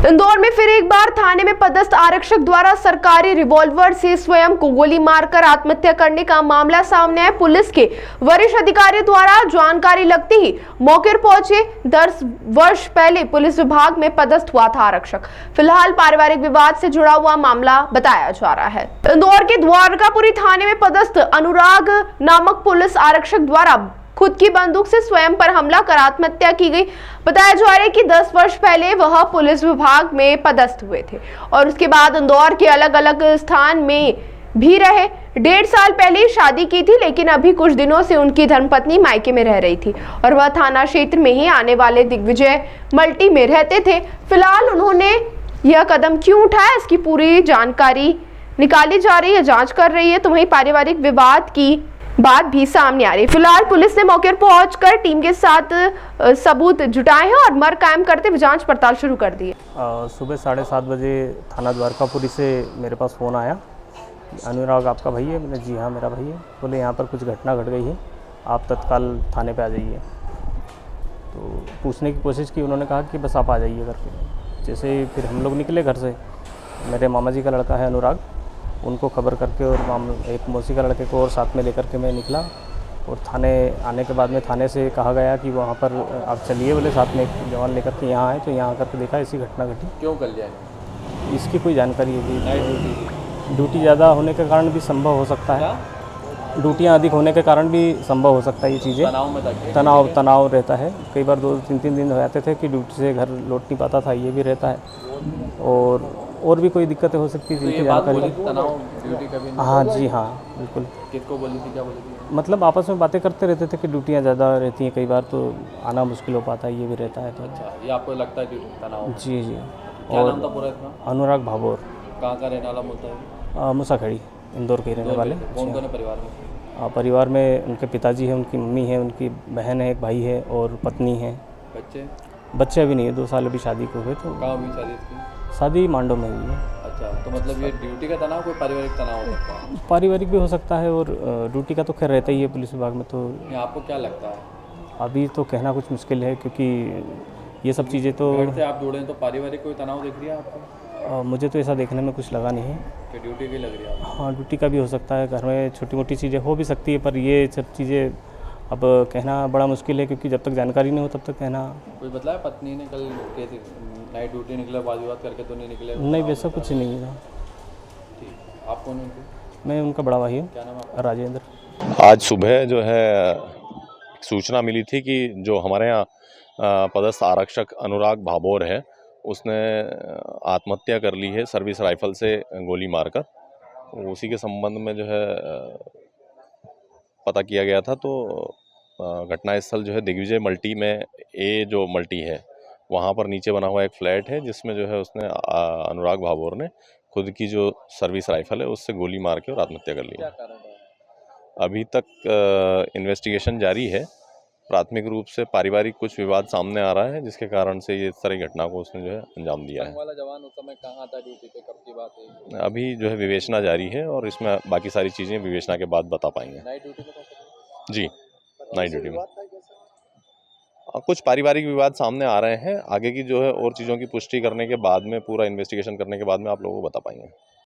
इंदौर में फिर एक बार थाने में पदस्थ आरक्षक द्वारा सरकारी रिवॉल्वर से स्वयं को गोली मारकर आत्महत्या करने का मामला सामने आया। पुलिस के वरिष्ठ अधिकारी द्वारा जानकारी लगती ही मौके पर पहुंचे। 10 वर्ष पहले पुलिस विभाग में पदस्थ हुआ था आरक्षक। फिलहाल पारिवारिक विवाद से जुड़ा हुआ मामला बताया जा रहा है। इंदौर के द्वारकापुरी थाने में पदस्थ अनुराग नामक पुलिस आरक्षक द्वारा खुद की बंदूक से स्वयं पर हमला कर आत्महत्या की गई। बताया जा रहा है कि 10 वर्ष पहले वह पुलिस विभाग में पदस्थ हुए थे और उसके बाद इंदौर के अलग अलग स्थान में भी रहे। 1.5 साल पहले शादी की थी, लेकिन अभी कुछ दिनों से उनकी धर्मपत्नी मायके में रह रही थी और वह थाना क्षेत्र में ही आने वाले दिग्विजय मल्टी में रहते थे। फिलहाल उन्होंने यह कदम क्यों उठाया, इसकी पूरी जानकारी निकाली जा रही है, जांच कर रही है। तो वहीं पारिवारिक विवाद की बात भी सामने आ रही है। फिलहाल पुलिस ने मौके पर पहुंचकर टीम के साथ सबूत जुटाए हैं और मर कायम करते हुए जांच पड़ताल शुरू कर दी है। सुबह 7:30 बजे थाना द्वारकापुरी से मेरे पास फ़ोन आया, अनुराग आपका भाई है? मैंने जी हाँ मेरा भाई है। बोले यहाँ पर कुछ घटना घट गई है, आप तत्काल थाने पे आ जाइए। तो पूछने की कोशिश की, उन्होंने कहा कि बस आप आ जाइए करके। जैसे ही फिर हम लोग निकले घर से, मेरे मामा जी का लड़का है अनुराग, उनको खबर करके और एक मौसी का लड़के को और साथ में लेकर के मैं निकला। और थाने आने के बाद में थाने से कहा गया कि वहाँ पर आप चलिए, बोले साथ में एक जवान लेकर के यहाँ आए। तो यहाँ आकर के देखा ऐसी घटना घटी। क्यों कर लिया? इसकी कोई जानकारी है? ड्यूटी ज़्यादा होने के कारण भी संभव हो सकता है, ड्यूटियाँ अधिक होने के कारण भी संभव हो सकता है। ये चीज़ें तनाव रहता है। कई बार 2-3 दिन हो जाते थे कि ड्यूटी से घर लौट नहीं पाता था, ये भी रहता है। और भी कोई दिक्कतें हो सकती थी, जिनकी जानकारी। हाँ जी हाँ बिल्कुल। किसको बोली थी, क्या बोली थी? मतलब आपस में बातें करते रहते थे कि ड्यूटियाँ ज़्यादा रहती हैं, कई बार तो आना मुश्किल हो पाता है, ये भी रहता है। तो अच्छा, ये आपको लगता है तनाव? जी। क्या नाम था पूरा इतना? अनुराग भाभोर। कहाँ का रहने वाला बोलता है? मुसाखेड़ी, इंदौर के रहने वाले। कौन कौन है परिवार में? परिवार में उनके पिताजी हैं, उनकी मम्मी है, उनकी बहन है, एक भाई है और पत्नी है। बच्चे अभी नहीं है, 2 साल अभी शादी को हुए। तो कहाँ हुई शादी इसकी? शादी मांडो में हुई है। अच्छा, तो मतलब ये ड्यूटी का तनाव, कोई पारिवारिक तनाव हो सकता है? पारिवारिक भी हो सकता है और ड्यूटी का तो खैर रहता ही है पुलिस विभाग में। तो आपको क्या लगता है? अभी तो कहना कुछ मुश्किल है, क्योंकि ये सब चीज़ें तो घर से आप जुड़े हैं, तो पारिवारिक कोई तनाव दिख रही है आपको? मुझे तो ऐसा देखने में कुछ लगा नहीं है कि ड्यूटी की लग रही है? हाँ, ड्यूटी का भी हो सकता है, घर में छोटी मोटी चीज़ें हो भी सकती है, पर ये सब चीज़ें अब कहना बड़ा मुश्किल है, क्योंकि जब तक जानकारी नहीं हो तब तक कहना। कोई बताया पत्नी ने कल कैसे नाइट ड्यूटी निकला, वाद विवाद करके तो नहीं निकले? नहीं, वैसा कुछ नहीं था। ठीक, आप कौन उनके? मैं उनका बड़ा भाई हूँ। क्या नाम है? राजेंद्र। आज सुबह जो है सूचना मिली थी कि जो हमारे यहाँ पदस्थ आरक्षक अनुराग भाभोर है, उसने आत्महत्या कर ली है सर्विस राइफल से गोली मारकर। उसी के संबंध में जो है पता किया गया था। तो घटनास्थल जो है दिग्विजय मल्टी में, ए जो मल्टी है वहाँ पर नीचे बना हुआ एक फ्लैट है, जिसमें जो है उसने अनुराग भाभोर ने खुद की जो सर्विस राइफल है उससे गोली मार के और आत्महत्या कर ली है। अभी तक इन्वेस्टिगेशन जारी है। प्राथमिक रूप से पारिवारिक कुछ विवाद सामने आ रहा है, जिसके कारण से ये इस तरह की घटना को उसने जो है अंजाम दिया है। वाला जवान उस समय कहाँ था ड्यूटी पे, कब की बात है? अभी जो है विवेचना जारी है और इसमें बाकी सारी चीज़ें विवेचना के बाद बता पाएंगे। नाइट ड्यूटी में था? जी, नाइट ड्यूटी में। कुछ पारिवारिक विवाद सामने आ रहे हैं। आगे की जो है और चीज़ों की पुष्टि करने के बाद में, पूरा इन्वेस्टिगेशन करने के बाद में आप लोगों को बता पाएंगे।